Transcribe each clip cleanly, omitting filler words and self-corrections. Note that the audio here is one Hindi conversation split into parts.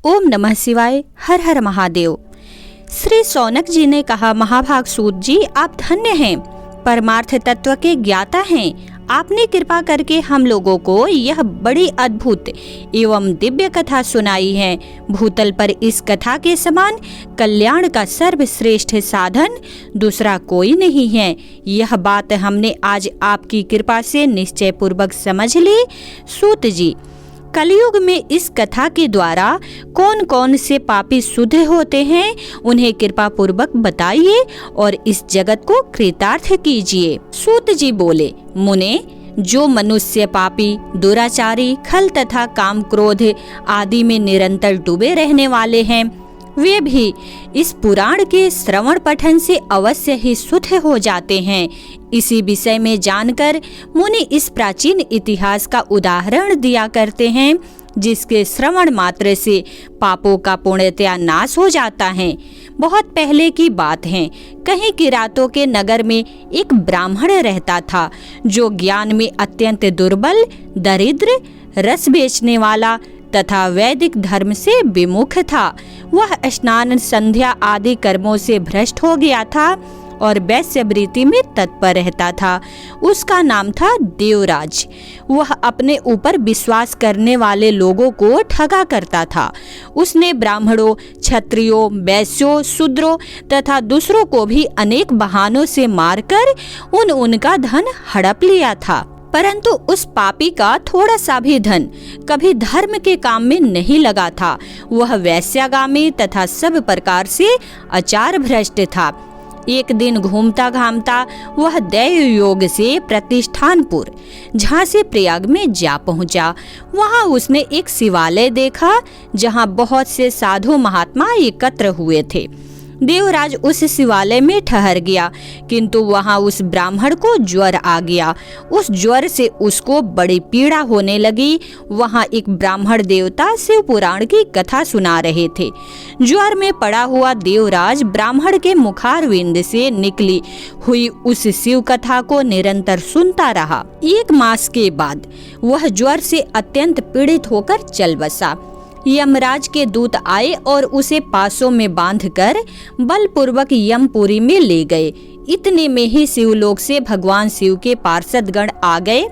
ओम नमः शिवाय। हर हर महादेव। श्री शौनक जी ने कहा, महाभाग सूत जी, आप धन्य हैं, परमार्थ तत्व के ज्ञाता हैं। आपने कृपा करके हम लोगों को यह बड़ी अद्भुत एवं दिव्य कथा सुनाई है। भूतल पर इस कथा के समान कल्याण का सर्वश्रेष्ठ साधन दूसरा कोई नहीं है। यह बात हमने आज आपकी कृपा से निश्चय पूर्वक समझ ली। सूत जी, कलयुग में इस कथा के द्वारा कौन कौन से पापी शुद्ध होते हैं, उन्हें कृपा पूर्वक बताइए और इस जगत को कृतार्थ कीजिए। सूत जी बोले, मुने, जो मनुष्य पापी, दुराचारी, खल तथा काम क्रोध आदि में निरंतर डूबे रहने वाले हैं, वे भी इस पुराण के श्रवण पठन से अवश्य ही शुद्ध हो जाते हैं। इसी विषय में जानकर मुनि इस प्राचीन इतिहास का उदाहरण दिया करते हैं, जिसके श्रवण मात्र से पापों का पूर्णतया नाश हो जाता है। बहुत पहले की बात है, कहीं किरातों के नगर में एक ब्राह्मण रहता था, जो ज्ञान में अत्यंत दुर्बल, दरिद्र, रस बेचने वाला तथा वैदिक धर्म से विमुख था। वह स्नान, संध्या आदि कर्मों से भ्रष्ट हो गया था और वैश्यवृत्ति में तत्पर रहता था। उसका नाम था देवराज। वह अपने ऊपर विश्वास करने वाले लोगों को ठगा करता था। उसने ब्राह्मणों, क्षत्रियों, वैश्यों, शूद्रों तथा दूसरों को भी अनेक बहानों से मारकर उनका धन हड़प लिया था। परंतु उस पापी का थोड़ा सा भी धन कभी धर्म के काम में नहीं लगा था। वह वैश्यागामी तथा सब प्रकार से आचार भ्रष्ट था। एक दिन घूमता घामता वह दैव योग से प्रतिष्ठानपुर झांसी प्रयाग में जा पहुंचा। वहां उसने एक शिवालय देखा, जहां बहुत से साधु महात्मा एकत्र हुए थे। देवराज उस शिवालय में ठहर गया, किंतु वहां उस ब्राह्मण को ज्वर आ गया। उस ज्वर से उसको बड़ी पीड़ा होने लगी। वहां एक ब्राह्मण देवता शिव पुराण की कथा सुना रहे थे। ज्वर में पड़ा हुआ देवराज ब्राह्मण के मुखारविंद से निकली हुई उस शिव कथा को निरंतर सुनता रहा। 1 मास के बाद वह ज्वर से अत्यंत पीड़ित होकर चल बसा। यमराज के दूत आए और उसे पासों में बांधकर बलपूर्वक यमपुरी में ले गए। इतने में ही शिवलोक से भगवान शिव के पार्षदगण आ गए।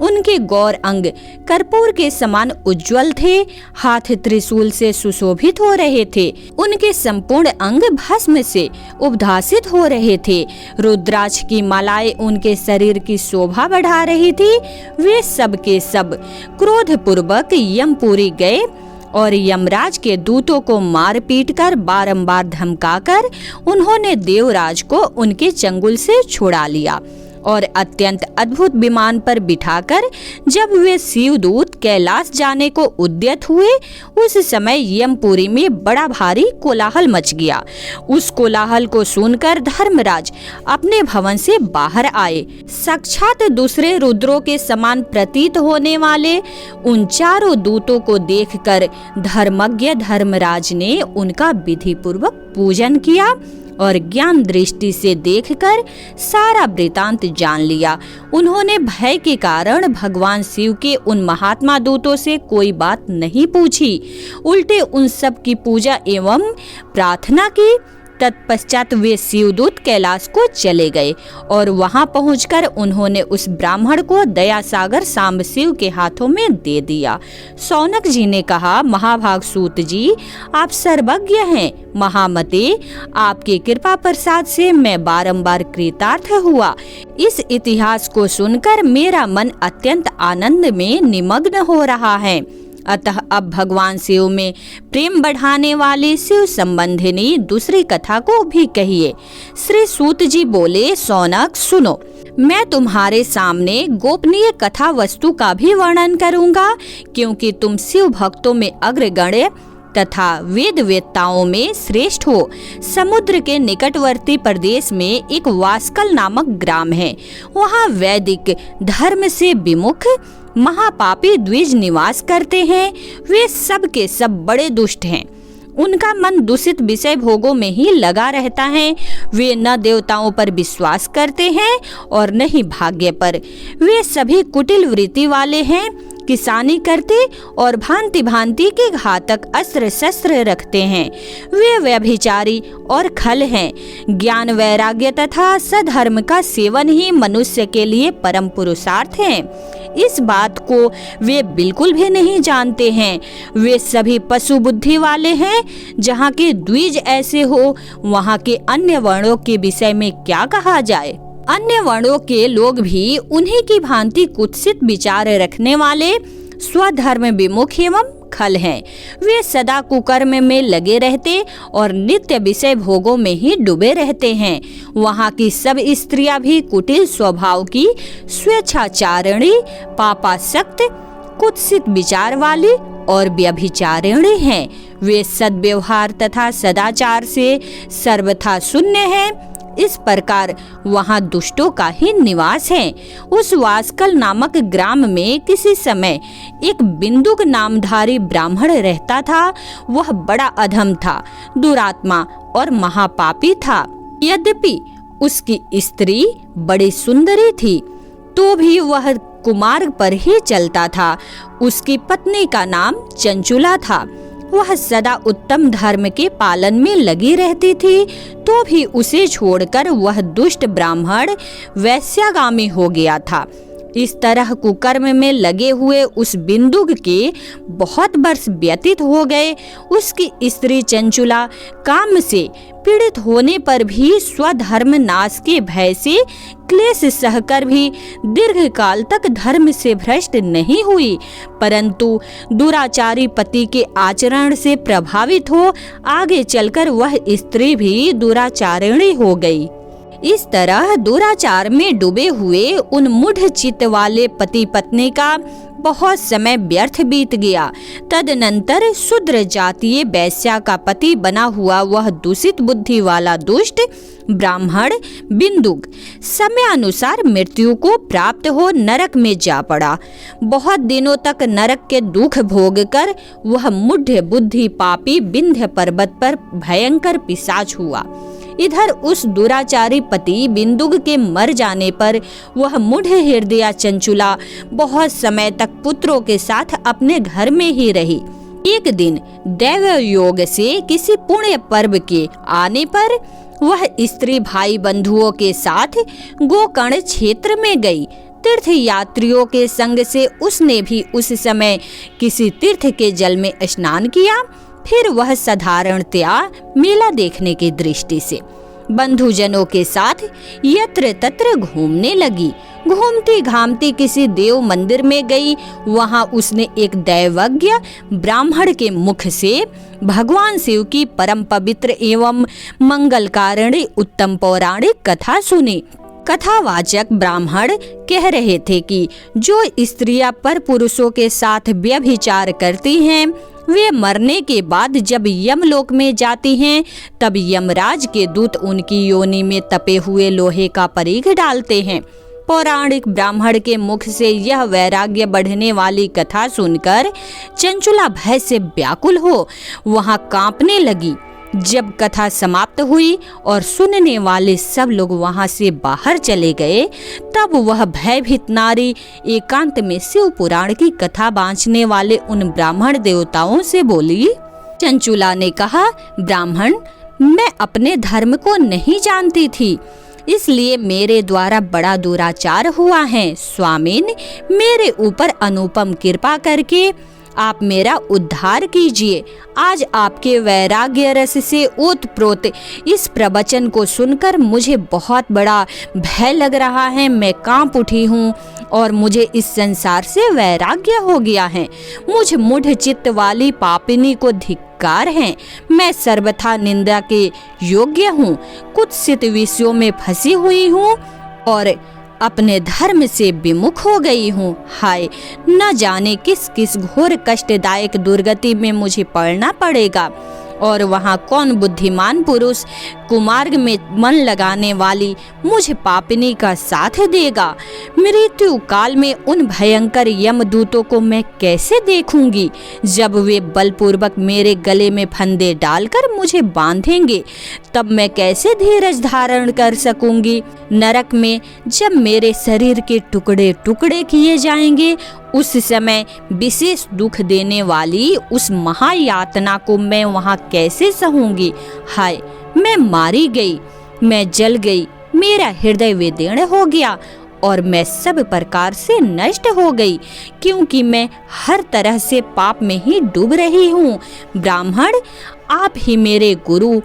उनके गौर अंग कर्पूर के समान उज्जवल थे, हाथ त्रिशूल से सुशोभित हो रहे थे। उनके संपूर्ण अंग भस्म से उद्भासित हो रहे थे। रुद्राक्ष की मालाएं उनके शरीर की शोभा बढ़ा रही थी। वे सब के सब क्रोध पूर्वक यमपुरी गए और यमराज के दूतों को मार पीट कर बारंबार धमकाकर उन्होंने देवराज को उनके चंगुल से छुड़ा लिया और अत्यंत अद्भुत विमान पर बिठाकर जब वे शिवदूत कैलाश जाने को उद्यत हुए, उस समय यमपुरी में बड़ा भारी कोलाहल मच गया। उस कोलाहल को सुनकर धर्मराज अपने भवन से बाहर आए। साक्षात दूसरे रुद्रों के समान प्रतीत होने वाले उन चारों दूतों को देखकर धर्मज्ञ धर्मराज ने उनका विधि पूर्वक पूजन किया और ज्ञान दृष्टि से देखकर सारा वृतांत जान लिया। उन्होंने भय के कारण भगवान शिव के उन महात्मा दूतों से कोई बात नहीं पूछी, उल्टे उन सब की पूजा एवं प्रार्थना की। तत्पश्चात वे शिवदूत कैलाश को चले गए और वहां पहुंचकर उन्होंने उस ब्राह्मण को दया सागर सांब शिव के हाथों में दे दिया। शौनक जी ने कहा, महाभाग सूत जी, आप सर्वज्ञ हैं। महामते, आपके कृपा प्रसाद से मैं बारंबार कृतार्थ हुआ। इस इतिहास को सुनकर मेरा मन अत्यंत आनंद में निमग्न हो रहा है। अतः अब भगवान शिव में प्रेम बढ़ाने वाली शिव संबंधिनी दूसरी कथा को भी कहिए। श्री सूत जी बोले, शौनक सुनो, मैं तुम्हारे सामने गोपनीय कथा वस्तु का भी वर्णन करूंगा, क्योंकि तुम शिव भक्तों में अग्रगण्य तथा वेद वेत्ताओं में श्रेष्ठ हो। समुद्र के निकटवर्ती प्रदेश में एक वास्कल नामक ग्राम है। वहाँ वैदिक धर्म से विमुख महापापी द्विज निवास करते हैं। वे सब के सब बड़े दुष्ट हैं। उनका मन दूषित विषय भोगों में ही लगा रहता है। वे न देवताओं पर विश्वास करते हैं और न ही भाग्य पर। वे सभी कुटिल वृत्ति वाले हैं। किसानी करते और भांति भांति के घातक अस्त्र शस्त्र रखते हैं, वे व्यभिचारी और खल हैं। ज्ञान वैराग्य तथा सधर्म का सेवन ही मनुष्य के लिए परम पुरुषार्थ है। इस बात को वे बिल्कुल भी नहीं जानते हैं। वे सभी पशु बुद्धि वाले हैं। जहाँ के द्विज ऐसे हो, वहाँ के अन्य वर्णों के विषय में क्या कहा जाए। अन्य वर्णों के लोग भी उन्हीं की भांति कुत्सित विचार रखने वाले, स्वधर्म विमुख एवं खल हैं। वे सदा कुकर्म में लगे रहते और नित्य विषय भोगों में ही डूबे रहते हैं। वहाँ की सब स्त्रियां भी कुटिल स्वभाव की, स्वेच्छाचारिणी, पापासक्त, कुत्सित विचार वाली और व्यभिचारिणी हैं। वे सद्व्यवहार तथा सदाचार से सर्वथा शून्य हैं। इस प्रकार वहाँ दुष्टों का ही निवास है। उस वासकल नामक ग्राम में किसी समय एक बिंदुक नामधारी ब्राह्मण रहता था। वह बड़ा अधम था, दुरात्मा और महापापी था। यद्यपि उसकी स्त्री बड़ी सुंदरी थी, तो भी वह कुमार्ग पर ही चलता था। उसकी पत्नी का नाम चंचुला था। वह सदा उत्तम धर्म के पालन में लगी रहती थी, तो भी उसे छोड़कर वह दुष्ट ब्राह्मण वैश्यागामी हो गया था। इस तरह कुकर्म में लगे हुए उस बिंदुक के बहुत वर्ष व्यतीत हो गए। उसकी स्त्री चंचुला काम से पीड़ित होने पर भी स्वधर्म नाश के भय से क्लेश सहकर भी दीर्घ काल तक धर्म से भ्रष्ट नहीं हुई, परंतु दुराचारी पति के आचरण से प्रभावित हो आगे चलकर वह स्त्री भी दुराचारिणी हो गई। इस तरह दुराचार में डूबे हुए उन मूढ़ चित्त वाले पति पत्नी का बहुत समय व्यर्थ बीत गया। तदनंतर शूद्र जातीय वैश्या का पति बना हुआ वह दूषित बुद्धि वाला दुष्ट ब्राह्मण बिंदुक समयानुसार मृत्यु को प्राप्त हो नरक में जा पड़ा। बहुत दिनों तक नरक के दुख भोग कर वह मूढ़ बुद्धि पापी विंध्य पर्वत पर भयंकर पिशाच हुआ। इधर उस दुराचारी पति बिंदुक के मर जाने पर वह मूढ़ हृदया चंचुला बहुत समय तक पुत्रों के साथ अपने घर में ही रही। एक दिन दैव योग से किसी पुण्य पर्व के आने पर वह स्त्री भाई बंधुओं के साथ गोकर्ण क्षेत्र में गई। तीर्थ यात्रियों के संग से उसने भी उस समय किसी तीर्थ के जल में स्नान किया। फिर वह साधारणतया मेला देखने की दृष्टि से बंधुजनों के साथ यत्र तत्र घूमने लगी। घूमती घामती किसी देव मंदिर में गई। वहां उसने एक दैवज्ञ ब्राह्मण के मुख से भगवान शिव की परम पवित्र एवं मंगलकारिणी उत्तम पौराणिक कथा सुनी। कथावाचक ब्राह्मण कह रहे थे कि जो स्त्रियां पर पुरुषों के साथ व्यभिचार करती हैं, वे मरने के बाद जब यमलोक में जाती हैं, तब यमराज के दूत उनकी योनि में तपे हुए लोहे का परीख डालते हैं। पौराणिक ब्राह्मण के मुख से यह वैराग्य बढ़ने वाली कथा सुनकर चंचुला भय से व्याकुल हो वहां कांपने लगी। जब कथा समाप्त हुई और सुनने वाले सब लोग वहां से बाहर चले गए, तब वह भयभीत नारी एकांत में शिव पुराण की कथा बांचने वाले उन ब्राह्मण देवताओं से बोली। चंचुला ने कहा, ब्राह्मण, मैं अपने धर्म को नहीं जानती थी, इसलिए मेरे द्वारा बड़ा दुराचार हुआ है। स्वामिन, मेरे ऊपर अनुपम कृपा करके आप मेरा उद्धार कीजिए। आज आपके वैराग्य रस से ओतप्रोत इस प्रवचन को सुनकर मुझे बहुत बड़ा भय लग रहा है। मैं कांप उठी हूँ और मुझे इस संसार से वैराग्य हो गया है। मुझ मूढ़ चित्त वाली पापिनी को धिक्कार है। मैं सर्वथा निंदा के योग्य हूँ। कुत्सित विषयों में फंसी हुई हूँ और अपने धर्म से विमुख हो गई हूँ। हाय, न जाने किस किस घोर कष्टदायक दुर्गति में मुझे पड़ना पड़ेगा। और वहाँ कौन बुद्धिमान पुरुष कुमार्ग में मन लगाने वाली मुझ पापिनी का साथ देगा? मृत्यु काल में उन भयंकर यमदूतों को मैं कैसे देखूंगी जब वे बलपूर्वक मेरे गले में फंदे डालकर मुझे बांधेंगे? तब मैं कैसे धीरज धारण कर सकूंगी? नरक में जब मेरे शरीर के टुकड़े टुकड़े किए जाएंगे, उस समय विशेष दुख देने वाली उस महायातना को मैं वहाँ कैसे सहूंगी? हाय, मैं मारी गई, मैं जल गई, मेरा हृदय विदीर्ण हो गया और मैं सब प्रकार से नष्ट हो गई, क्योंकि मैं हर तरह से पाप में ही डूब रही हूँ। ब्राह्मण, आप ही मेरे गुरु,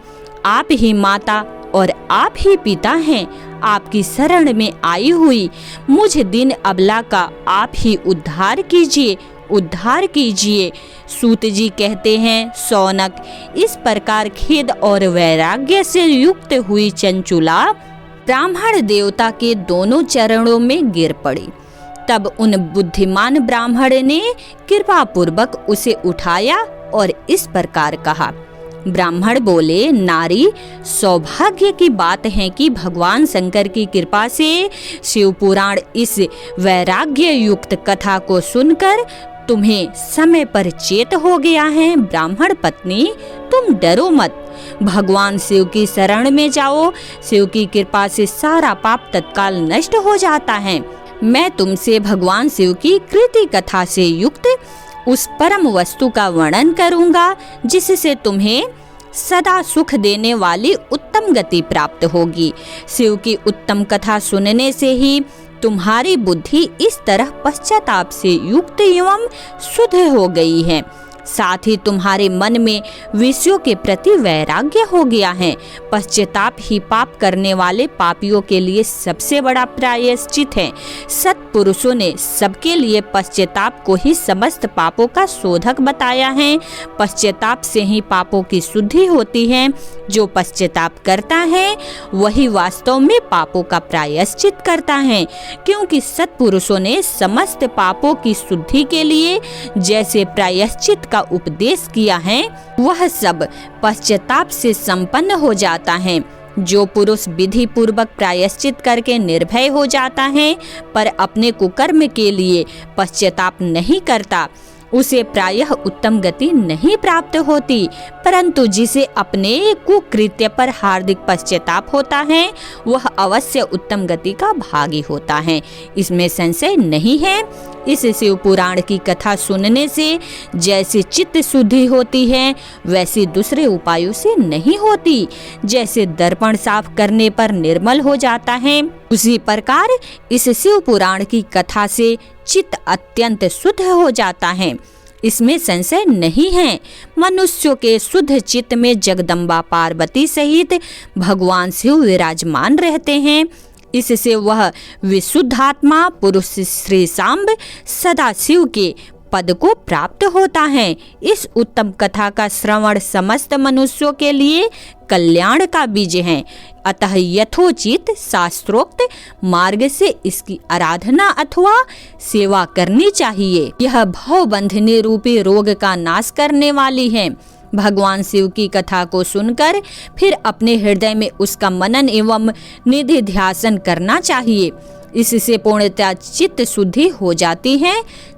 आप ही माता और आप ही पिता हैं। आपकी शरण में आई हुई मुझ दिन अबला का आप ही उद्धार कीजिए, उद्धार कीजिए। सूत जी कहते हैं, सौनक, इस प्रकार खेद और वैराग्य से युक्त हुई चंचुला ब्राह्मण देवता के दोनों चरणों में गिर पड़ी। तब उन बुद्धिमान ब्राह्मण ने कृपा पूर्वक उसे उठाया और इस प्रकार कहा। ब्राह्मण बोले, नारी, सौभाग्य की बात है कि भगवान शंकर की कृपा से शिव पुराण इस वैराग्य युक्त कथा को सुनकर तुम्हें समय पर चेत हो गया है। ब्राह्मण पत्नी, तुम डरो मत, भगवान शिव की शरण में जाओ। शिव की कृपा से सारा पाप तत्काल नष्ट हो जाता है। मैं तुमसे भगवान शिव की कृति कथा से युक्त उस परम वस्तु का वर्णन करूंगा, जिससे तुम्हें सदा सुख देने वाली उत्तम गति प्राप्त होगी। शिव की उत्तम कथा सुनने से ही तुम्हारी बुद्धि इस तरह पश्चाताप से युक्त एवं शुद्ध हो गई है। साथ ही तुम्हारे मन में विषयों के प्रति वैराग्य हो गया है। पश्चाताप ही पाप करने वाले पापियों के लिए सबसे बड़ा प्रायश्चित है। सत्पुरुषों ने सबके लिए पश्चाताप को ही समस्त पापों का शोधक बताया है। पश्चाताप से ही पापों की शुद्धि होती है। जो पश्चाताप करता है वही वास्तव में पापों का प्रायश्चित करता है, क्योंकि सत्पुरुषों ने समस्त पापों की शुद्धि के लिए जैसे प्रायश्चित का उपदेश किया है, वह सब पश्चाताप से संपन्न हो जाता है। जो पुरुष विधि पूर्वक प्रायश्चित करके निर्भय हो जाता है पर अपने कुकर्म के लिए पश्चाताप नहीं करता, उसे प्रायः उत्तम गति नहीं प्राप्त होती, परंतु जिसे अपने कुकृत्य पर हार्दिक पश्चाताप होता है वह अवश्य उत्तम गति का भागी होता है, इसमें संशय नहीं है। इस शिव पुराण की कथा सुनने से जैसे चित्त शुद्धि होती है वैसी दूसरे उपायों से नहीं होती। जैसे दर्पण साफ करने पर निर्मल हो जाता है, उसी प्रकार इस शिव पुराण की कथा से चित्त अत्यंत शुद्ध हो जाता है, इसमें संशय नहीं है। मनुष्यों के शुद्ध चित्त में जगदम्बा पार्वती सहित भगवान शिव विराजमान रहते हैं। इससे वह विशुद्धात्मा पुरुष श्री सांब सदा शिव के पद को प्राप्त होता है। इस उत्तम कथा का श्रवण समस्त मनुष्यों के लिए कल्याण का बीज है। अतः यथोचित शास्त्रोक्त मार्ग से इसकी आराधना अथवा सेवा करनी चाहिए। यह भवबंधनी रूपी रोग का नाश करने वाली है। भगवान शिव की कथा को सुनकर फिर अपने हृदय में उसका मनन एवं निधि ध्यासन करना चाहिए। इससे पूर्णतः चित्त शुद्धि हो जाती है।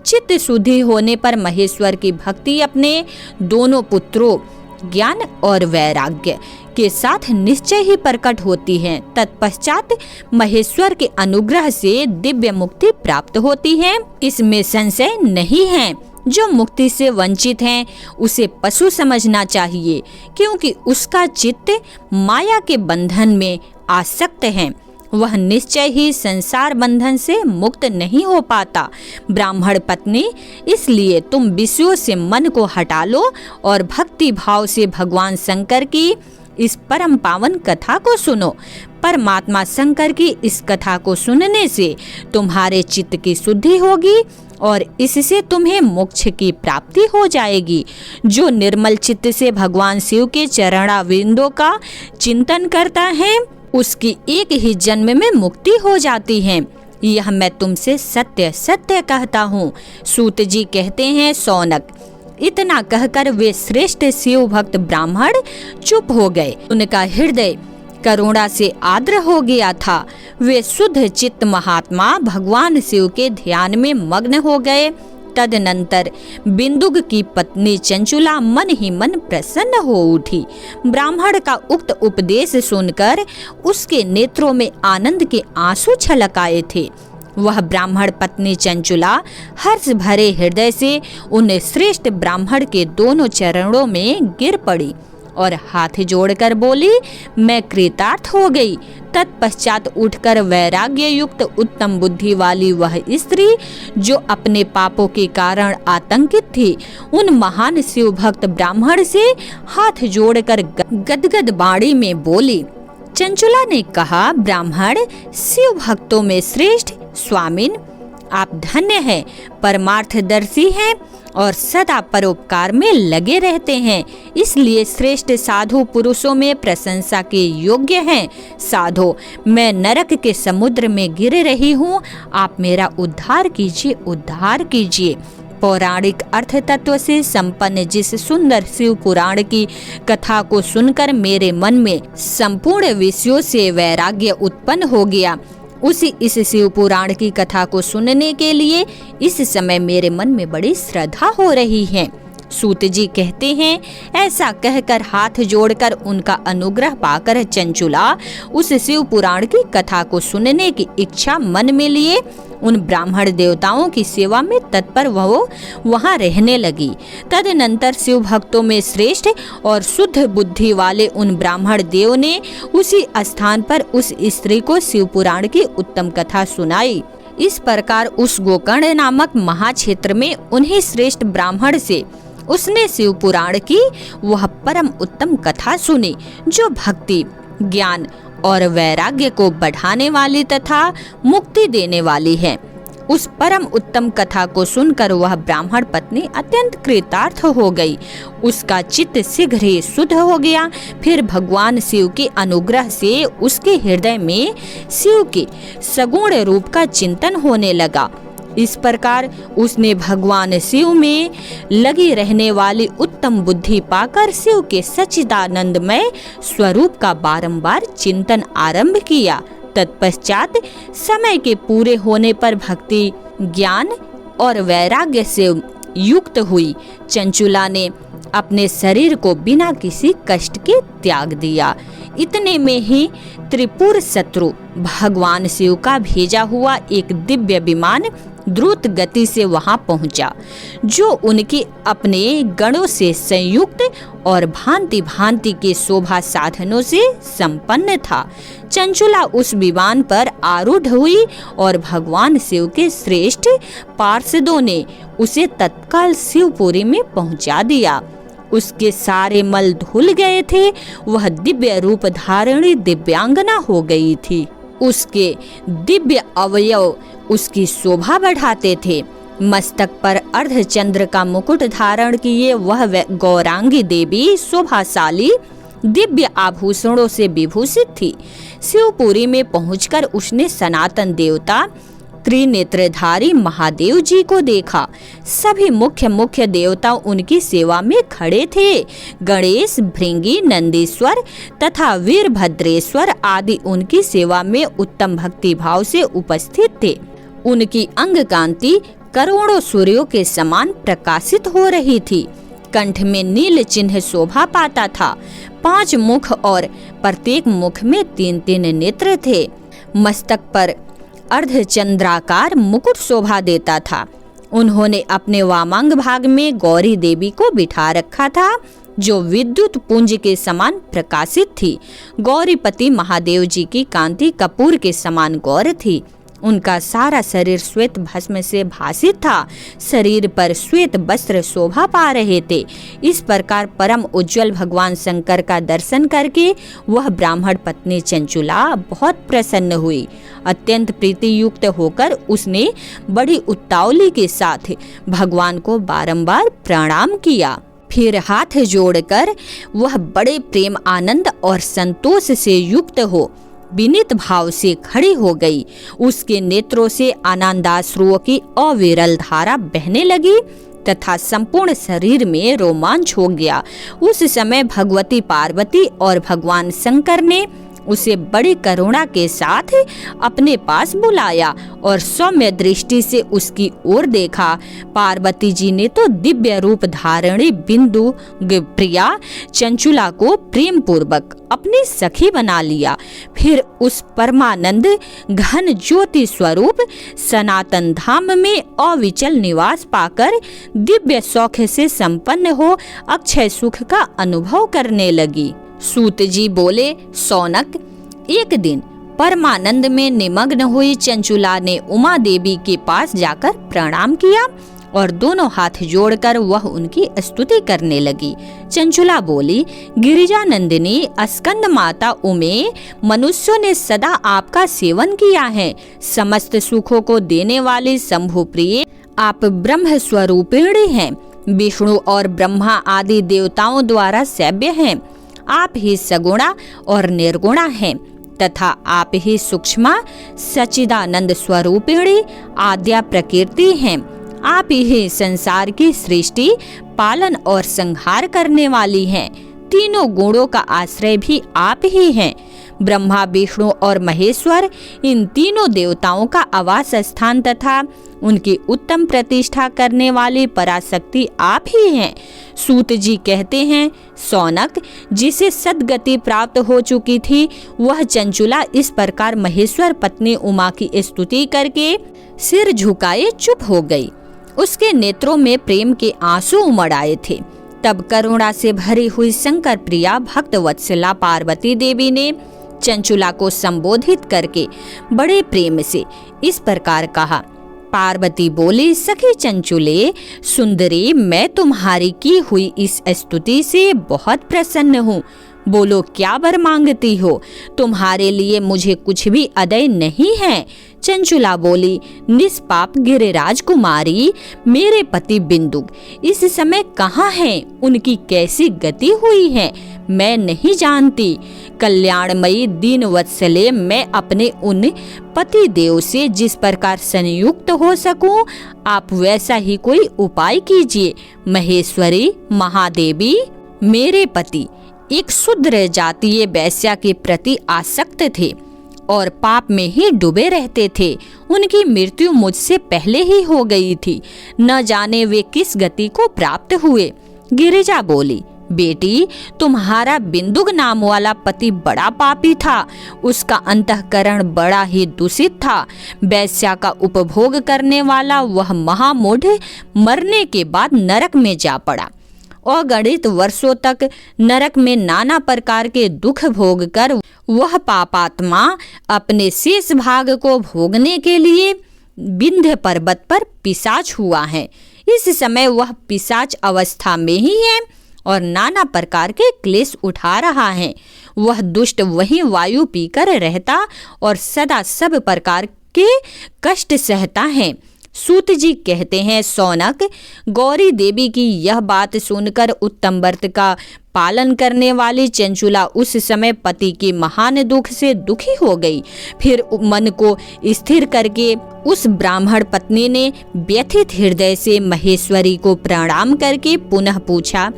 चित्त शुद्धि होने पर महेश्वर की भक्ति अपने दोनों पुत्रों ज्ञान और वैराग्य के साथ निश्चय ही प्रकट होती है। तत्पश्चात महेश्वर के अनुग्रह से दिव्य मुक्ति प्राप्त होती है, इसमें संशय नहीं है। जो मुक्ति से वंचित है उसे पशु समझना चाहिए, क्योंकि उसका चित्त माया के बंधन में आसक्त है। वह निश्चय ही संसार बंधन से मुक्त नहीं हो पाता। ब्राह्मण पत्नी, इसलिए तुम विषयों से मन को हटा लो और भक्ति भाव से भगवान शंकर की इस परम पावन कथा को सुनो। परमात्मा शंकर की इस कथा को सुनने से तुम्हारे चित्त की शुद्धि होगी और इससे तुम्हें मोक्ष की प्राप्ति हो जाएगी। जो निर्मल चित्त से भगवान शिव के चरणारविंदों का चिंतन करता है उसकी एक ही जन्म में मुक्ति हो जाती है। यह मैं तुमसे सत्य सत्य कहता हूँ। सूत जी कहते हैं, सौनक, इतना कहकर वे श्रेष्ठ शिव भक्त ब्राह्मण चुप हो गए। उनका हृदय करुणा से आर्द्र हो गया था। वे शुद्ध चित्त महात्मा भगवान शिव के ध्यान में मग्न हो गए। तदनंतर बिंदुक की पत्नी चंचुला मन ही मन प्रसन्न हो उठी। ब्राह्मण का उक्त उपदेश सुनकर उसके नेत्रों में आनंद के आंसू छलक आए थे। वह ब्राह्मण पत्नी चंचुला हर्ष भरे हृदय से उन श्रेष्ठ ब्राह्मण के दोनों चरणों में गिर पड़ी और हाथ जोड़कर बोली, मैं कृतार्थ हो गई। तत्पश्चात उठकर वैराग्य युक्त उत्तम बुद्धि वाली वह स्त्री जो अपने पापों के कारण आतंकित थी, उन महान शिव भक्त ब्राह्मण से हाथ जोड़कर गदगद वाणी में बोली। चंचुला ने कहा, ब्राह्मण शिव भक्तों में श्रेष्ठ स्वामिन, आप धन्य हैं, परमार्थदर्शी हैं और सदा परोपकार में लगे रहते हैं, इसलिए श्रेष्ठ साधु पुरुषों में प्रशंसा के योग्य हैं। साधो, मैं नरक के समुद्र में गिर रही हूँ, आप मेरा उद्धार कीजिए, उद्धार कीजिए। पौराणिक अर्थ तत्व से संपन्न जिस सुंदर शिव पुराण की कथा को सुनकर मेरे मन में संपूर्ण विषयों से वैराग्य उत्पन्न हो गया, उसी इस शिव पुराण की कथा को सुनने के लिए इस समय मेरे मन में बड़ी श्रद्धा हो रही है। सूत जी कहते हैं, ऐसा कहकर हाथ जोड़कर उनका अनुग्रह पाकर चंचुला उस शिव पुराण की कथा को सुनने की इच्छा मन में लिए उन ब्राह्मण देवताओं की सेवा में तत्पर वह वहां रहने लगी। तदनंतर शिव भक्तों में श्रेष्ठ और शुद्ध बुद्धि वाले उन ब्राह्मण देव ने उसी स्थान पर उस स्त्री को शिव पुराण की उत्तम कथा सुनाई। इस प्रकार उस गोकर्ण नामक महाक्षेत्र में उन्हीं श्रेष्ठ ब्राह्मण से उसने शिव पुराण की वह परम उत्तम कथा सुनी, जो भक्ति, ज्ञान और वैराग्य को बढ़ाने वाली तथा मुक्ति देने वाली है। उस परम उत्तम कथा को सुनकर वह ब्राह्मण पत्नी अत्यंत कृतार्थ हो गई। उसका चित्त शीघ्र ही शुद्ध हो गया। फिर भगवान शिव के अनुग्रह से उसके हृदय में शिव के सगुण रूप का चिंतन होने लगा। इस प्रकार उसने भगवान शिव में लगी रहने वाली उत्तम बुद्धि पाकर शिव के सच्चिदानंदमय स्वरूप का बारंबार चिंतन आरंभ किया। तत्पश्चात समय के पूरे होने पर भक्ति, ज्ञान और वैराग्य से युक्त हुई चंचुला ने अपने शरीर को बिना किसी कष्ट के त्याग दिया। इतने में ही त्रिपुर शत्रु भगवान शिव का भेजा हुआ एक दिव्य विमान द्रुत गति से वहां पहुंचा, जो उनके अपने गणों से संयुक्त और भांति भांति के शोभा साधनों से संपन्न था। चंचुला उस विमान पर आरूढ़ हुई और भगवान शिव के श्रेष्ठ पार्षदों ने उसे तत्काल शिवपुरी में पहुंचा दिया। उसके सारे मल धुल गए थे। वह दिव्य रूप धारिणी दिव्यांगना हो गई थी। उसके दिव्य अवयव उसकी शोभा बढ़ाते थे। मस्तक पर अर्धचंद्र का मुकुट धारण किए वह गौरांगी देवी शोभाशाली दिव्य आभूषणों से विभूषित थी। शिवपुरी में पहुंचकर उसने सनातन देवता त्रिनेत्रधारी महादेव जी को देखा। सभी मुख्य देवता उनकी सेवा में खड़े थे। गणेश, भृंगी, नंदीश्वर तथा वीरभद्रेश्वर आदि उनकी सेवा में उत्तम भक्ति भाव से उपस्थित थे। उनकी अंग कांति करोड़ों सूर्यों के समान प्रकाशित हो रही थी। कंठ में नील चिन्ह शोभा पाता था। 5 मुख और प्रत्येक मुख में 3-3 नेत्र थे। मस्तक पर अर्धचंद्राकार मुकुट शोभा देता था। उन्होंने अपने वामांग भाग में गौरी देवी को बिठा रखा था, जो विद्युत पुंज के समान प्रकाशित थी। गौरीपति महादेव जी की कांति कपूर के समान गौर थी। उनका सारा शरीर श्वेत भस्म से भासित था। शरीर पर श्वेत वस्त्र शोभा पा रहे थे। इस प्रकार परम उज्जवल भगवान शंकर का दर्शन करके वह ब्राह्मण पत्नी चंचुला बहुत प्रसन्न हुई। अत्यंत प्रीति युक्त होकर उसने बड़ी उतावली के साथ भगवान को बारंबार प्रणाम किया। फिर हाथ जोड़कर वह बड़े प्रेम, आनंद और संतोष से युक्त हो विनीत भाव से खड़ी हो गई। उसके नेत्रों से आनंदाश्रुओं की अविरल धारा बहने लगी। तथा संपूर्ण शरीर में रोमांच हो गया। उस समय भगवती पार्वती और भगवान शंकर ने उसे बड़ी करुणा के साथ अपने पास बुलाया और सौम्य दृष्टि से उसकी ओर देखा। पार्वती जी ने तो दिव्य रूप धारणी बिंदु प्रिया चंचुला को प्रेम पूर्वक अपनी सखी बना लिया। फिर उस परमानंद घन ज्योति स्वरूप सनातन धाम में अविचल निवास पाकर दिव्य सौख्य से संपन्न हो अक्षय सुख का अनुभव करने लगी। सूत जी बोले, सौनक, एक दिन परमानंद में निमग्न हुई चंचुला ने उमा देवी के पास जाकर प्रणाम किया और दोनों हाथ जोड़कर वह उनकी स्तुति करने लगी। चंचुला बोली, गिरिजानंदिनी स्कंद माता उमे, मनुष्यों ने सदा आपका सेवन किया है। समस्त सुखों को देने वाली शंभु प्रिय आप ब्रह्म स्वरूपिणी हैं। विष्णु और ब्रह्मा आदि देवताओं द्वारा सेव्य हैं। आप ही सगुणा और निर्गुणा हैं तथा आप ही सूक्ष्मा सच्चिदानंद स्वरूपिणी आद्या प्रकृति हैं। आप ही संसार की सृष्टि, पालन और संहार करने वाली हैं। तीनों गुणों का आश्रय भी आप ही हैं। ब्रह्मा, विष्णु और महेश्वर, इन तीनों देवताओं का आवास स्थान तथा उनकी उत्तम प्रतिष्ठा करने वाली पराशक्ति आप ही हैं। सूत जी कहते हैं, सौनक, जिसे सद्गति प्राप्त हो चुकी थी वह चंचुला इस प्रकार महेश्वर पत्नी उमा की स्तुति करके सिर झुकाए चुप हो गई। उसके नेत्रों में प्रेम के आंसू उमड़ आए थे। तब करुणा से भरी हुई शंकर प्रिया भक्त वत्सला पार्वती देवी ने चंचुला को संबोधित करके बड़े प्रेम से इस प्रकार कहा। पार्वती बोली, सखी चंचुले सुंदरी, मैं तुम्हारी की हुई इस स्तुति से बहुत प्रसन्न हूँ। बोलो, क्या वर मांगती हो? तुम्हारे लिए मुझे कुछ भी अदय नहीं है। चंचुला बोली, निष्पाप गिरिराज कुमारी, मेरे पति बिंदु इस समय कहाँ हैं? उनकी कैसी गति हुई है मैं नहीं जानती। कल्याणमयी दीन वत्सले, मैं अपने उन पति देव से जिस प्रकार संयुक्त हो सकूं, आप वैसा ही कोई उपाय कीजिए। महेश्वरी महादेवी, मेरे पति एक शूद्र जातीय वैश्या के प्रति आसक्त थे और पाप में ही डूबे रहते थे। उनकी मृत्यु मुझसे पहले ही हो गई थी। न जाने वे किस गति को प्राप्त हुए। गिरिजा बोली, बेटी, तुम्हारा बिंदुक नाम वाला पति बड़ा पापी था। उसका अंतःकरण बड़ा ही दूषित था। वैश्या का उपभोग करने वाला वह महामूढ़ मरने के बाद नरक में जा पड़ा। अगणित वर्षों तक नरक में नाना प्रकार के दुख भोग कर वह पापात्मा अपने शेष भाग को भोगने के लिए विंध्य पर्वत पर पिशाच हुआ है। इस समय वह पिशाच अवस्था में ही है और नाना प्रकार के क्लेश उठा रहा है। वह दुष्ट वही वायु पीकर रहता और सदा सब प्रकार के कष्ट सहता है। सूत जी कहते हैं, सौनक, गौरी देवी की यह बात सुनकर उत्तम व्रत का पालन करने वाली चंचुला उस समय पति के महान दुख से दुखी हो गई। फिर मन को स्थिर करके उस ब्राह्मण पत्नी ने व्यथित हृदय से महेश्वरी को प्रणाम करके पुनः पूछा।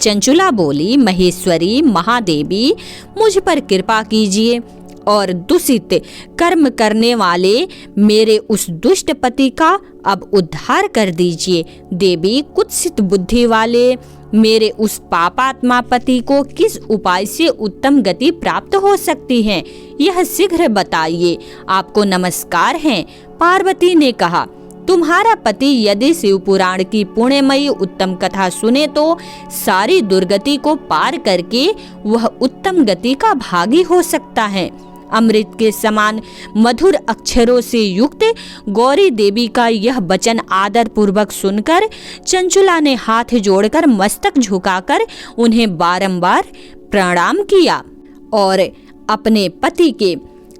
चंचुला बोली, महेश्वरी महादेवी, मुझ पर कृपा कीजिए और दूषित कर्म करने वाले मेरे उस दुष्ट पति का अब उद्धार कर दीजिए। देवी, कुत्सित बुद्धि वाले मेरे उस पापात्मा पति को किस उपाय से उत्तम गति प्राप्त हो सकती है, यह शीघ्र बताइए। आपको नमस्कार है। पार्वती ने कहा, तुम्हारा पति यदि शिव पुराण की पुण्यमयी उत्तम कथा सुने तो सारी दुर्गति को पार करके वह उत्तम गति का भागी हो सकता है। अमृत के समान मधुर अक्षरों से युक्त गौरी देवी का यह वचन आदर पूर्वक सुनकर चंचुला ने हाथ जोड़कर मस्तक झुकाकर उन्हें बारंबार प्रणाम किया और अपने पति के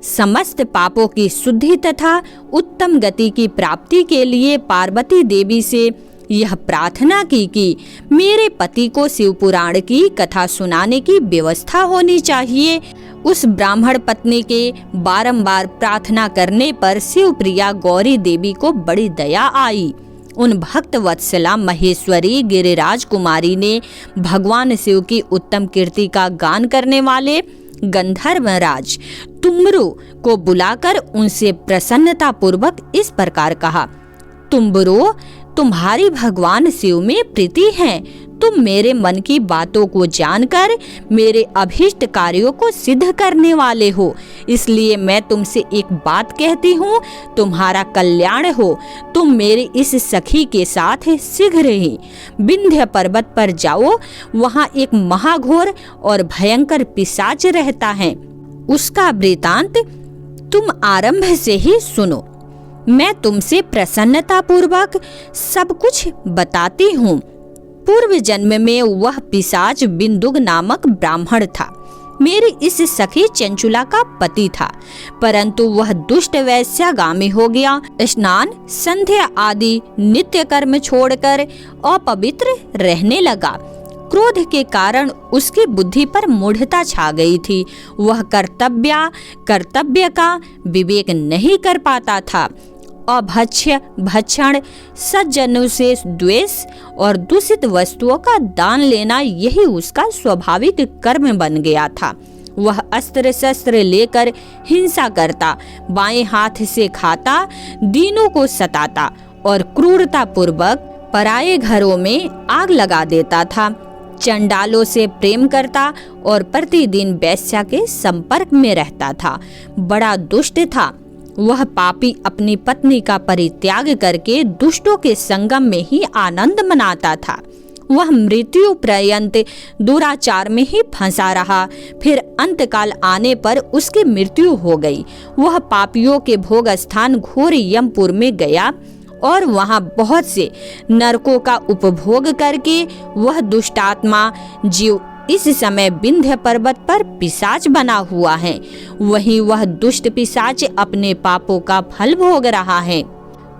समस्त पापों की शुद्धि तथा उत्तम गति की प्राप्ति के लिए पार्वती देवी से यह प्रार्थना की कि मेरे पति को शिव पुराण की कथा सुनाने की व्यवस्था होनी चाहिए। उस ब्राह्मण पत्नी के बारंबार प्रार्थना करने पर शिवप्रिया गौरी देवी को बड़ी दया आई उन भक्त वत्सला महेश्वरी गिरिराज कुमारी ने भगवान शिव की उत्तम कीर्ति का गान करने वाले गंधर्वराज तुम्बरु को बुलाकर उनसे प्रसन्नता पूर्वक इस प्रकार कहा, तुम्बरु, तुम्हारी भगवान शिव में प्रीति है। तुम मेरे मन की बातों को जानकर मेरे अभीष्ट कार्यों को सिद्ध करने वाले हो, इसलिए मैं तुमसे एक बात कहती हूँ, तुम्हारा कल्याण हो। तुम मेरी इस सखी के साथ शीघ्र ही विंध्य पर्वत पर जाओ। वहाँ एक महाघोर और भयंकर पिशाच रहता है। उसका वृतांत तुम आरंभ से ही सुनो। मैं तुमसे प्रसन्नता पूर्वक सब कुछ बताती हूँ। पूर्व जन्म में वह पिशाच बिंदुक नामक ब्राह्मण था। मेरी इस सखी चंचुला का पति था, परंतु वह दुष्ट वैश्यागामी हो गया। स्नान संध्या आदि नित्य कर्म छोड़कर अपवित्र रहने लगा। क्रोध के कारण उसकी बुद्धि पर मूढ़ता छा गई थी। वह कर्तव्य का विवेक नहीं कर पाता था। अभक्ष्य, भक्षण, सज्जनों से द्वेष और दूषित वस्तुओं का दान लेना यही उसका स्वाभाविक कर्म बन गया था। वह अस्त्र शस्त्र लेकर हिंसा करता, बाएं हाथ से खाता, दीनों को सताता और क्रूरता पूर्वक पराये घरों में आग लगा देता था। चंडालों से प्रेम करता और प्रतिदिन वेश्या के संपर्क में रहता था। बड़ा दुष्ट था। वह पापी अपनी पत्नी का परित्याग करके दुष्टों के संगम में ही आनंद मनाता था। वह मृत्यु पर्यंत दुराचार में ही फंसा रहा। फिर अंतकाल आने पर उसकी मृत्यु हो गई। वह पापियों के भोग स्थान घोर यमपुर में गया और वहां बहुत से नरकों का उपभोग करके वह दुष्टात्मा जीव इस समय विंध्य पर्वत पर पिशाच बना हुआ है। वहीं वह दुष्ट पिशाच अपने पापों का फल भोग रहा है।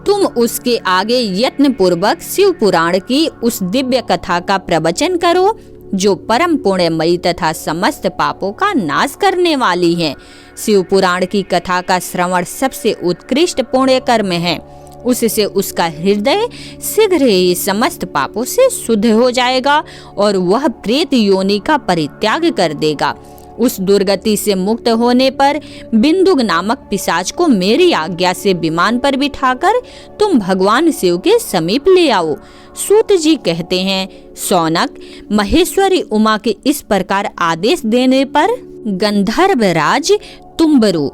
तुम उसके आगे यत्न पूर्वक शिव पुराण की उस दिव्य कथा का प्रवचन करो, जो परम पुण्यमयी तथा समस्त पापों का नाश करने वाली है। शिव पुराण की कथा का श्रवण सबसे उत्कृष्ट पुण्य कर्म है। उससे उसका हृदय शीघ्र ही समस्त पापों से शुद्ध हो जाएगा और वह प्रेत योनि का परित्याग कर देगा। उस दुर्गति से मुक्त होने पर बिंदुक नामक पिशाच को मेरी आज्ञा से विमान पर बिठाकर तुम भगवान शिव के समीप ले आओ। सूत जी कहते हैं, सौनक, महेश्वरी उमा के इस प्रकार आदेश देने पर गंधर्वराज तुम्बरु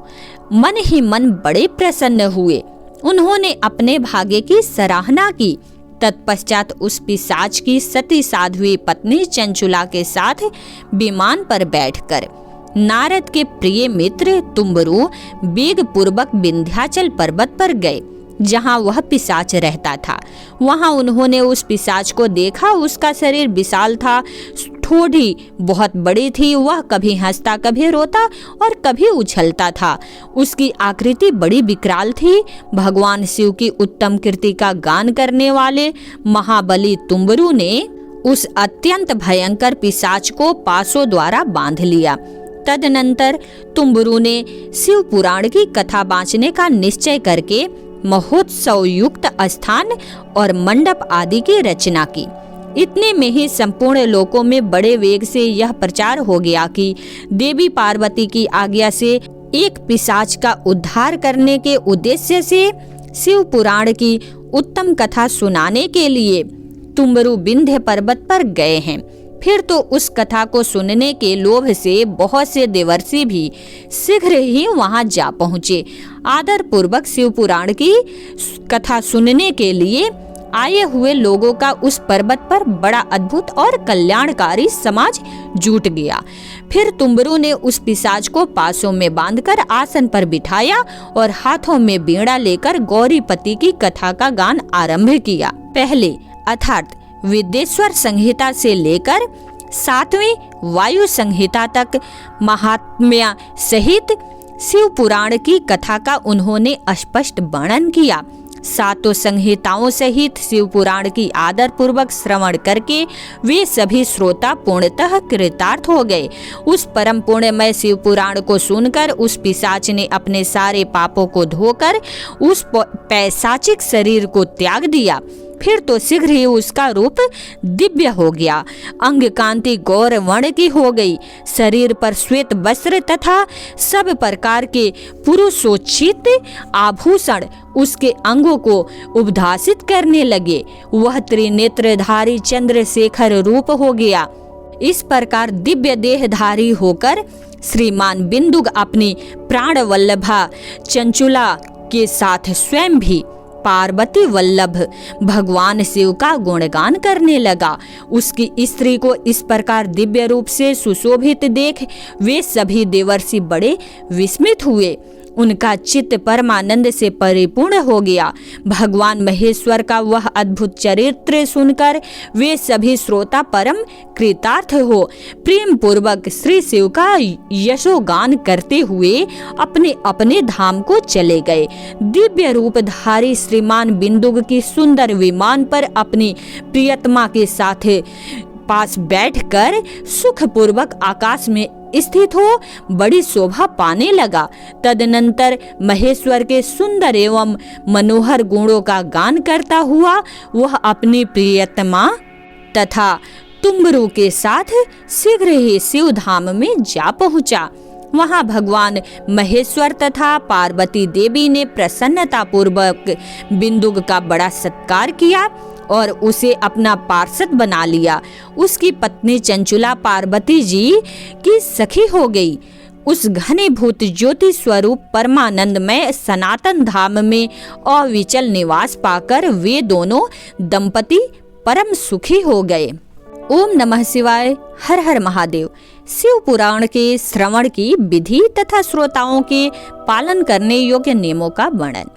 मन ही मन बड़े प्रसन्न हुए। उन्होंने अपने भाग्य की सराहना की। तत्पश्चात उस पिशाच की सती साध्वी पत्नी चंचुला के साथ विमान पर बैठकर नारद के प्रिय मित्र तुम्बरु वेग पूर्वक विंध्याचल पर्वत पर गए, जहां वह पिशाच रहता था। वहां उन्होंने उस पिशाच को देखा। उसका शरीर विशाल था, ठोड़ी बहुत बड़ी थी। वह कभी हंसता, कभी रोता और कभी उछलता था। उसकी आकृति बड़ी विकराल थी। भगवान शिव की उत्तम कीर्ति का गान करने वाले महाबली तुम्बरु ने उस अत्यंत भयंकर पिशाच को पासों द्वारा बांध लिया। तदनंतर तुम्बरु ने शिव पुराण की कथा बांचने का निश्चय करके महोत्सव युक्त स्थान और मंडप आदि की रचना की। इतने में ही संपूर्ण लोकों में बड़े वेग से यह प्रचार हो गया कि देवी पार्वती की आज्ञा से एक पिशाच का उद्धार करने के उद्देश्य से शिव पुराण की उत्तम कथा सुनाने के लिए तुम्बरु विंध्य पर्वत पर गए हैं। फिर तो उस कथा को सुनने के लोभ से बहुत से देवर्षि भी शीघ्र ही वहां जा पहुंचे। आदर पूर्वक शिव पुराण की कथा सुनने के लिए आए हुए लोगों का उस पर्वत पर बड़ा अद्भुत और कल्याणकारी समाज जुट गया। फिर तुम्बरु ने उस पिशाच को पासों में बांधकर आसन पर बिठाया और हाथों में बीड़ा लेकर गौरीपति की कथा का गान आरंभ किया। पहले अर्थात विद्येश्वर संहिता से लेकर 7वीं वायु संहिता तक महात्म्य सहित शिव पुराण की कथा का उन्होंने स्पष्ट वर्णन किया। 7 संहिताओं सहित शिव पुराण की आदर पूर्वक श्रवण करके वे सभी श्रोता पूर्णतः कृतार्थ हो गए। उस परम पुण्यमय शिव पुराण को सुनकर उस पिशाच ने अपने सारे पापों को धोकर उस पैशाचिक शरीर को त्याग दिया। फिर तो शीघ्र ही उसका रूप दिव्य हो गया। अंग कांति गौर वर्ण की हो गई। शरीर पर श्वेत वस्त्र तथा सब प्रकार के पुरुषोचित आभूषण उसके अंगों को उद्भासित करने लगे। वह त्रिनेत्रधारी चंद्रशेखर रूप हो गया। इस प्रकार दिव्य देहधारी होकर श्रीमान बिंदुक अपनी प्राण वल्लभा चंचुला के साथ स्वयं भी पार्वती वल्लभ भगवान शिव का गुणगान करने लगा। उसकी स्त्री को इस प्रकार दिव्य रूप से सुशोभित देख वे सभी देवर्षि बड़े विस्मित हुए। उनका चित्त परमानंद से परिपूर्ण हो गया। भगवान महेश्वर का वह अद्भुत चरित्र सुनकर वे सभी श्रोता परम कृतार्थ हो प्रेम पूर्वक श्री शिव का यशोगान करते हुए अपने अपने धाम को चले गए। दिव्य रूपधारी श्रीमान बिंदुक की सुंदर विमान पर अपनी प्रियतमा के साथ पास बैठकर सुखपूर्वक आकाश में स्थित हो बड़ी शोभा पाने लगा। तदनंतर महेश्वर के सुंदर एवं मनोहर गुणों का गान करता हुआ वह अपनी प्रियतमा तथा तुम्बरू के साथ शीघ्र ही शिव धाम में जा पहुंचा। वहां भगवान महेश्वर तथा पार्वती देवी ने प्रसन्नता पूर्वक बिंदुक का बड़ा सत्कार किया और उसे अपना पार्षद बना लिया। उसकी पत्नी चंचुला पार्वती जी की सखी हो गई। उस घनीभूत ज्योति स्वरूप परमानंदमय सनातन धाम में अविचल निवास पाकर वे दोनों दंपति परम सुखी हो गए। ओम नमः शिवाय। हर हर महादेव। शिव पुराण के श्रवण की विधि तथा श्रोताओं के पालन करने योग्य नियमों का वर्णन।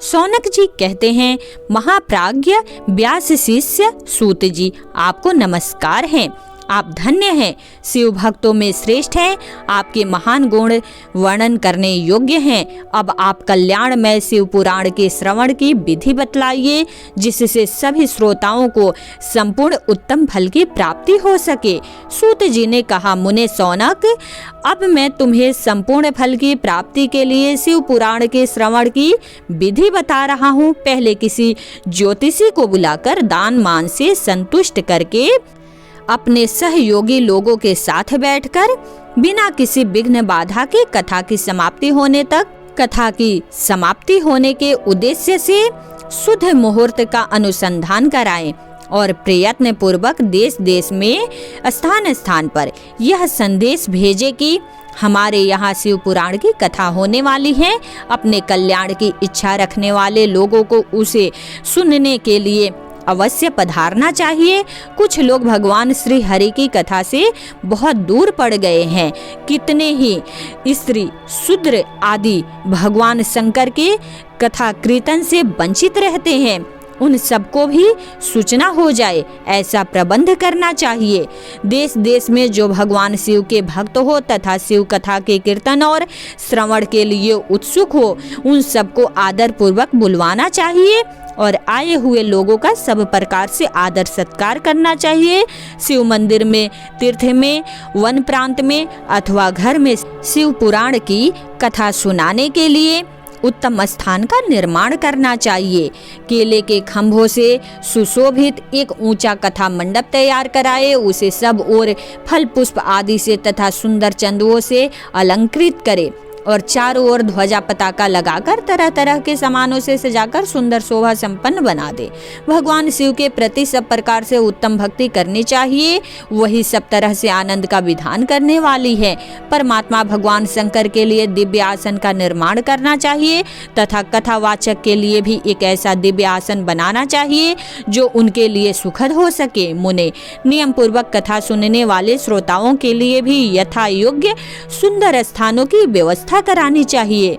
सौनक जी कहते हैं, महाप्राज्ञ व्यास शिष्य सूत जी, आपको नमस्कार है। आप धन्य हैं, शिव भक्तों में श्रेष्ठ हैं। आपके महान गुण वर्णन करने योग्य हैं। अब आप कल्याणमय शिव पुराण के श्रवण की विधि बतलाइए, जिससे सभी श्रोताओं को संपूर्ण उत्तम फल की प्राप्ति हो सके। सूत जी ने कहा, मुने सौनक, अब मैं तुम्हें संपूर्ण फल की प्राप्ति के लिए शिव पुराण के श्रवण की विधि बता रहा हूँ। पहले किसी ज्योतिषी को बुलाकर दान मान से संतुष्ट करके अपने सहयोगी लोगों के साथ बैठकर बिना किसी विघ्न बाधा के कथा की समाप्ति होने के उद्देश्य से शुद्ध मुहूर्त का अनुसंधान कराएं और प्रयत्न पूर्वक देश देश में स्थान स्थान पर यह संदेश भेजे कि हमारे यहाँ शिव पुराण की कथा होने वाली है। अपने कल्याण की इच्छा रखने वाले लोगों को उसे सुनने के लिए अवश्य पधारना चाहिए। कुछ लोग भगवान श्री हरि की कथा से बहुत दूर पड़ गए हैं। कितने ही स्त्री शूद्र आदि भगवान शंकर के कथा कीर्तन से वंचित रहते हैं। उन सबको भी सूचना हो जाए, ऐसा प्रबंध करना चाहिए। देश देश में जो भगवान शिव के भक्त हो तथा शिव कथा के कीर्तन और श्रवण के लिए उत्सुक हो, उन सबको आदर पूर्वक बुलवाना चाहिए और आए हुए लोगों का सब प्रकार से आदर सत्कार करना चाहिए। शिव मंदिर में, तीर्थ में, वन प्रांत में अथवा घर में शिव पुराण की कथा सुनाने के लिए उत्तम स्थान का निर्माण करना चाहिए। केले के खंभों से सुशोभित एक ऊंचा कथा मंडप तैयार कराए, उसे सब ओर फल पुष्प आदि से तथा सुंदर चंदुओं से अलंकृत करे और चारों ओर ध्वजा पताका लगाकर तरह तरह के सामानों से सजाकर सुंदर शोभा संपन्न बना दे। भगवान शिव के प्रति सब प्रकार से उत्तम भक्ति करनी चाहिए, वही सब तरह से आनंद का विधान करने वाली है। परमात्मा भगवान शंकर के लिए दिव्य आसन का निर्माण करना चाहिए तथा कथावाचक के लिए भी एक ऐसा दिव्य आसन बनाना चाहिए जो उनके लिए सुखद हो सके। मुने, नियम पूर्वक कथा सुनने वाले श्रोताओं के लिए भी यथा योग्य सुंदर स्थानों की व्यवस्था करानी चाहिए।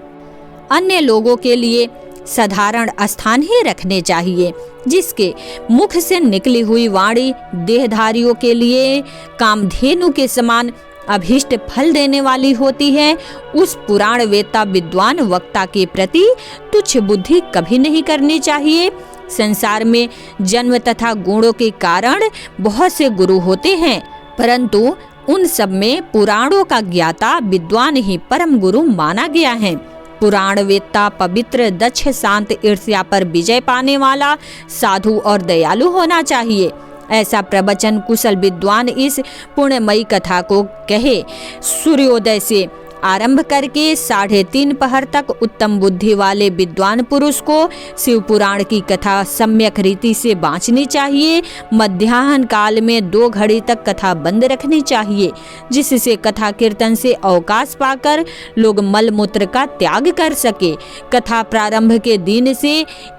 अन्य लोगों के लिए साधारण स्थान ही रखने चाहिए। जिसके मुख से निकली हुई वाणी देहधारियों के लिए कामधेनु के समान अभीष्ट फल देने वाली होती है, उस पुराण वेता विद्वान वक्ता के प्रति तुच्छ बुद्धि कभी नहीं करनी चाहिए। संसार में जन्म तथा गुणों के कारण बहुत से गुरु होते हैं, परंतु उन सब में पुराणों का ज्ञाता विद्वान ही परम गुरु माना गया है। पुराणवेत्ता पवित्र, दक्ष, शांत, ईर्ष्या पर विजय पाने वाला, साधु और दयालु होना चाहिए। ऐसा प्रवचन कुशल विद्वान इस पुण्यमयी कथा को कहे। सूर्योदय से आरंभ करके 3:30 पहर तक उत्तम बुद्धि वाले विद्वान पुरुष को शिव पुराण की कथा सम्यक रीति से बांचनी चाहिए। मध्याह्न काल में 2 घड़ी तक कथा बंद रखनी चाहिए, जिससे कथा कीर्तन से अवकाश पाकर लोग मल मूत्र का त्याग कर सके। कथा प्रारंभ के दिन से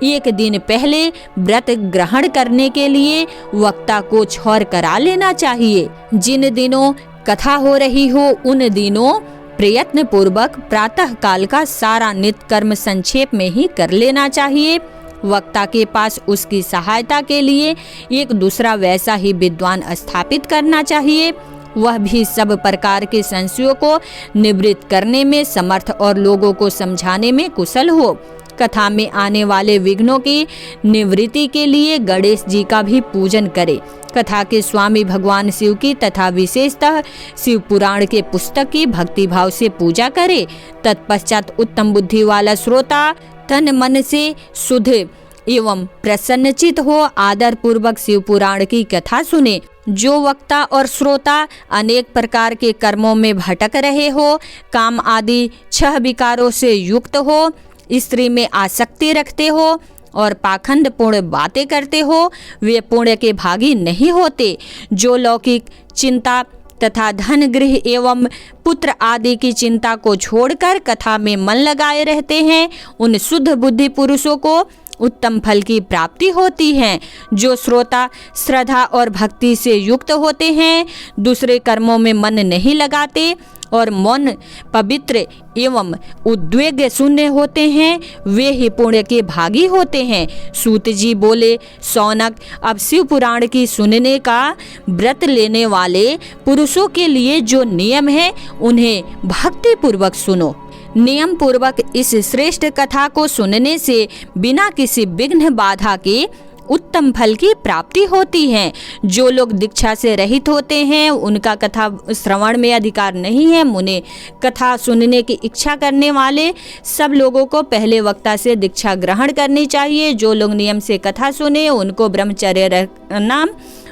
1 दिन पहले व्रत ग्रहण करने के लिए वक्ता को छौर करा लेना चाहिए। जिन दिनों कथा हो रही हो उन दिनों प्रयत्न पूर्वक प्रातः काल का सारा नित्य कर्म संक्षेप में ही कर लेना चाहिए। वक्ता के पास उसकी सहायता के लिए एक दूसरा वैसा ही विद्वान स्थापित करना चाहिए, वह भी सब प्रकार के संशयों को निवृत्त करने में समर्थ और लोगों को समझाने में कुशल हो। कथा में आने वाले विघ्नों की निवृत्ति के लिए गणेश जी का भी पूजन करे। कथा के स्वामी भगवान शिव की तथा विशेषतः शिव पुराण के पुस्तक की भक्ति भाव से पूजा करे। तत्पश्चात उत्तम बुद्धि वाला श्रोता तन मन से शुद्ध एवं प्रसन्नचित हो आदर पूर्वक शिव पुराण की कथा सुने। जो वक्ता और श्रोता अनेक प्रकार के कर्मों में भटक रहे हो, काम आदि 6 विकारों से युक्त हो, स्त्री में आसक्ति रखते हो और पाखंड पूर्ण बातें करते हो, वे पुण्य के भागी नहीं होते। जो लौकिक चिंता तथा धन, गृह एवं पुत्र आदि की चिंता को छोड़कर कथा में मन लगाए रहते हैं, उन शुद्ध बुद्धि पुरुषों को उत्तम फल की प्राप्ति होती है। जो श्रोता श्रद्धा और भक्ति से युक्त होते हैं, दूसरे कर्मों में मन नहीं लगाते और मौन, पवित्र एवं उद्वेग शून्य होते हैं, वे ही पुण्य के भागी होते हैं। सूत जी बोले, सौनक, अब शिव पुराण की सुनने का व्रत लेने वाले पुरुषों के लिए जो नियम है उन्हें भक्ति पूर्वक सुनो। नियम पूर्वक इस श्रेष्ठ कथा को सुनने से बिना किसी विघ्न बाधा के उत्तम फल की प्राप्ति होती है। जो लोग दीक्षा से रहित होते हैं उनका कथा श्रवण में अधिकार नहीं है। मुने, कथा सुनने की इच्छा करने वाले सब लोगों को पहले वक्ता से दीक्षा ग्रहण करनी चाहिए। जो लोग नियम से कथा सुने उनको ब्रह्मचर्य रखना,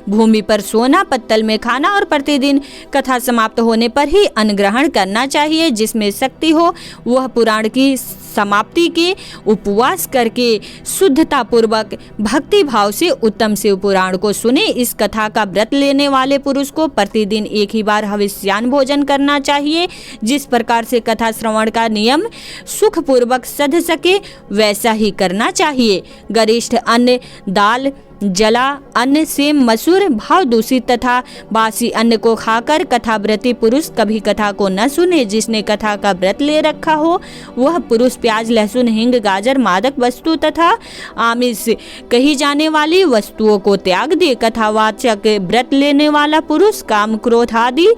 भूमि पर सोना, पत्तल में खाना और प्रतिदिन कथा समाप्त होने पर ही अन्न ग्रहण करना चाहिए। जिसमें शक्ति हो वह पुराण की समाप्ति के उपवास करके शुद्धता पूर्वक भक्ति भाव से उत्तम शिव पुराण को सुने। इस कथा का व्रत लेने वाले पुरुष को प्रतिदिन 1 ही बार हविष्यान्न भोजन करना चाहिए। जिस प्रकार से कथा श्रवण का नियम सुख पूर्वक सध सके वैसा ही करना चाहिए। गरिष्ठ अन्न, दाल, जला अन्न, सेम, मसूर, भाव दूषित तथा बासी अन्न को खाकर कथाव्रती पुरुष कभी कथा को न सुने। जिसने कथा का व्रत ले रखा हो वह पुरुष प्याज, लहसुन, हींग, गाजर, मादक वस्तु तथा आमिष कही जाने वाली वस्तुओं को त्याग दे। कथावाचक व्रत लेने वाला पुरुष काम, क्रोध आदि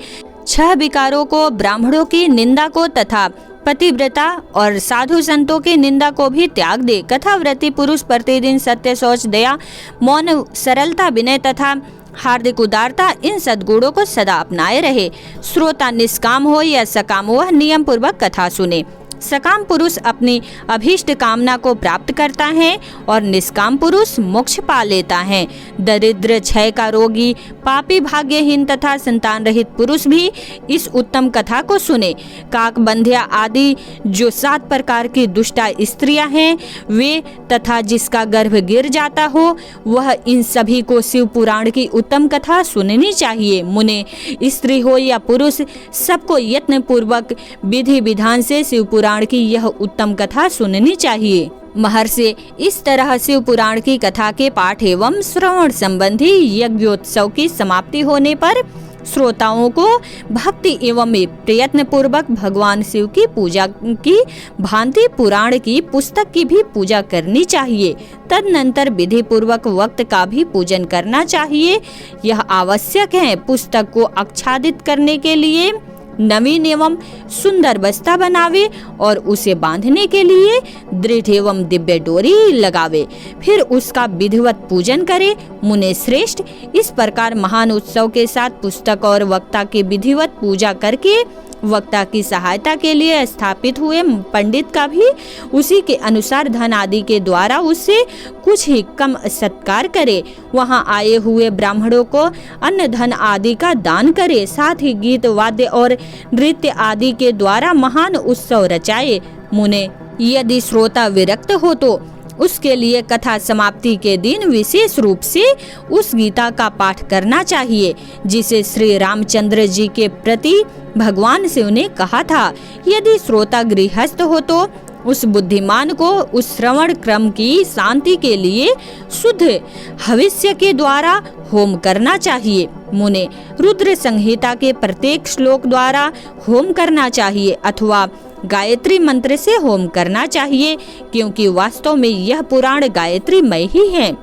6 विकारों को, ब्राह्मणों की निंदा को तथा पतिव्रता और साधु संतों की निंदा को भी त्याग दे। कथाव्रती पुरुष प्रतिदिन सत्य, शौच, दया, मौन, सरलता, विनय तथा हार्दिक उदारता, इन सद्गुणों को सदा अपनाए रहे। श्रोता निष्काम हो या सकाम, वह नियम पूर्वक कथा सुने। सकाम पुरुष अपनी अभीष्ट कामना को प्राप्त करता है और निष्काम पुरुष मोक्ष पा लेता है। दरिद्र, क्षय का रोगी, पापी, भाग्यहीन तथा संतान रहित पुरुष भी इस उत्तम कथा को सुने। काक, बंध्या आदि जो 7 प्रकार की दुष्टा स्त्रियां हैं वे तथा जिसका गर्भ गिर जाता हो वह इन सभी को शिव पुराण की उत्तम कथा सुननी चाहिए। मुने, स्त्री हो या पुरुष, सबको यत्न पूर्वक विधि विधान से शिव पुराण की यह उत्तम कथा सुननी चाहिए। महर्षि, इस तरह शिव पुराण की कथा के पाठ एवं श्रवण संबंधी यज्ञोत्सव की समाप्ति होने पर श्रोताओं को भक्ति एवं प्रयत्न पूर्वक भगवान शिव की पूजा की भांति पुराण की पुस्तक की भी पूजा करनी चाहिए। तदनंतर विधि पूर्वक वक्त का भी पूजन करना चाहिए। यह आवश्यक है। पुस्तक को आच्छादित करने के लिए नवीन एवं सुंदर बस्ता बनावे और उसे बांधने के लिए दृढ़ एवं दिव्य डोरी लगावे, फिर उसका विधिवत पूजन करे। मुने श्रेष्ठ, इस प्रकार महान उत्सव के साथ पुस्तक और वक्ता की विधिवत पूजा करके वक्ता की सहायता के लिए स्थापित हुए पंडित का भी उसी के अनुसार धन आदि के द्वारा उससे कुछ ही कम सत्कार करे। वहां आए हुए ब्राह्मणों को अन्न धन आदि का दान करे। साथ ही गीत वाद्य और नृत्य आदि के द्वारा महान उत्सव रचाए। मुने, यदि श्रोता विरक्त हो तो उसके लिए कथा समाप्ति के दिन विशेष रूप से उस गीता का पाठ करना चाहिए जिसे श्री रामचंद्र जी के प्रति भगवान शिव ने कहा था। यदि श्रोता गृहस्थ हो तो उस बुद्धिमान को उस श्रवण क्रम की शांति के लिए शुद्ध हविष्य के द्वारा होम करना चाहिए। मुने, रुद्र संहिता के प्रत्येक श्लोक द्वारा होम करना चाहिए अथवा गायत्री मंत्र से होम करना चाहिए, क्योंकि वास्तव में यह पुराण गायत्रीमय ही है।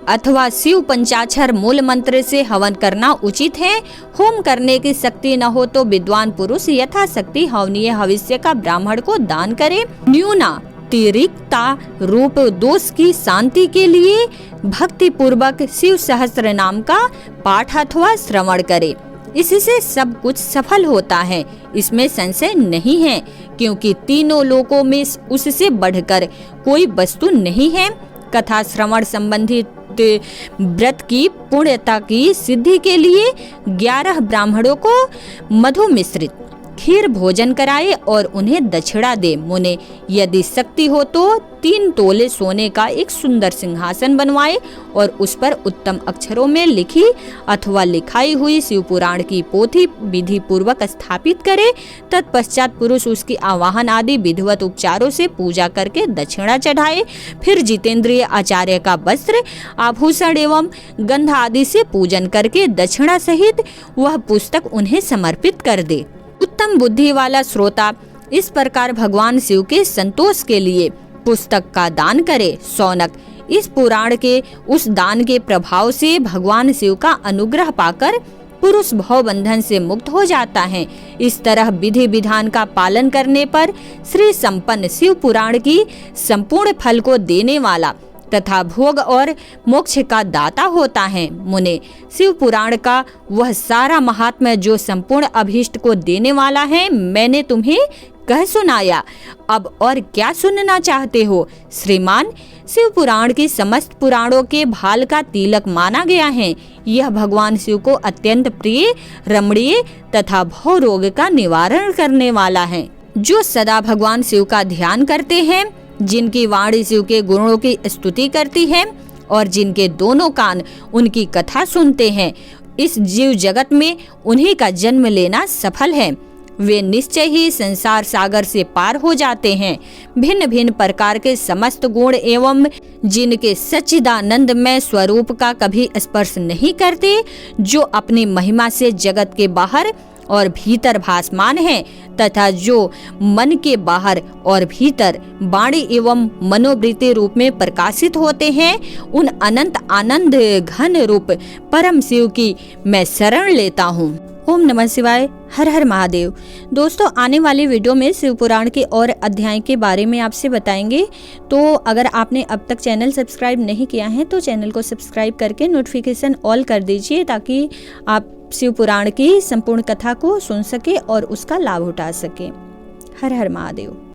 अथवा शिव पंचाक्षर मूल मंत्र से हवन करना उचित है। होम करने की शक्ति न हो तो विद्वान पुरुष यथाशक्ति हवनीय हविष्य का ब्राह्मण को दान करे। न्यूनातिरिक्ता रूप दोष की शांति के लिए भक्ति पूर्वक शिव सहस्त्र नाम का पाठ अथवा श्रवण करे। इससे सब कुछ सफल होता है, इसमें संशय नहीं है, क्योंकि तीनों लोकों में उससे बढ़कर कोई वस्तु नहीं है। कथा श्रवण संबंधित व्रत की पुण्यता की सिद्धि के लिए 11 ब्राह्मणों को मधु मिश्रित खीर भोजन कराए और उन्हें दक्षिणा दे। मुने, यदि शक्ति हो तो 3 तोले सोने का एक सुंदर सिंहासन बनवाए और उस पर उत्तम अक्षरों में लिखी अथवा लिखाई हुई शिव पुराण की पोथी विधि पूर्वक स्थापित करे। तत्पश्चात पुरुष उसकी आवाहन आदि विधिवत उपचारों से पूजा करके दक्षिणा चढ़ाए। फिर जितेंद्रिय आचार्य का वस्त्र आभूषण एवं गंध आदि से पूजन करके दक्षिणा सहित वह पुस्तक उन्हें समर्पित कर दे। उत्तम बुद्धि वाला श्रोता इस प्रकार भगवान शिव के संतोष के लिए पुस्तक का दान करे। शौनक, इस पुराण के उस दान के प्रभाव से भगवान शिव का अनुग्रह पाकर पुरुष भव बंधन से मुक्त हो जाता है। इस तरह विधि विधान का पालन करने पर श्री संपन्न शिव पुराण की संपूर्ण फल को देने वाला तथा भोग और मोक्ष का दाता होता है। मुने, शिव पुराण का वह सारा महात्म्य जो संपूर्ण अभीष्ट को देने वाला है मैंने तुम्हें कह सुनाया। अब और क्या सुनना चाहते हो? श्रीमान, शिव पुराण के समस्त पुराणों के भाल का तिलक माना गया है। यह भगवान शिव को अत्यंत प्रिय, रमणीय तथा भव रोग का निवारण करने वाला है। जो सदा भगवान शिव का ध्यान करते हैं, जिनकी वाणी शिव के गुणों की स्तुति करती है और जिनके दोनों कान उनकी कथा सुनते हैं, इस जीव जगत में उन्हीं का जन्म लेना सफल है। वे निश्चय ही संसार सागर से पार हो जाते हैं। भिन्न भिन्न प्रकार के समस्त गुण एवं जिनके सच्चिदानंदमय स्वरूप का कभी स्पर्श नहीं करते, जो अपनी महिमा से जगत के बाहर और भीतर भासमान है तथा जो मन के बाहर और भीतर वाणी एवं मनोवृत्ति रूप में प्रकाशित होते हैं, उन अनंत आनंद घन रूप परम शिव की मैं शरण लेता हूँ। ओम नमः शिवाय। हर हर महादेव। दोस्तों, आने वाले वीडियो में शिव पुराण के और अध्याय के बारे में आपसे बताएंगे। तो अगर आपने अब तक चैनल सब्सक्राइब नहीं किया है तो चैनल को सब्सक्राइब करके नोटिफिकेशन ऑल कर दीजिए, ताकि आप शिव पुराण की संपूर्ण कथा को सुन सके और उसका लाभ उठा सके। हर हर महादेव।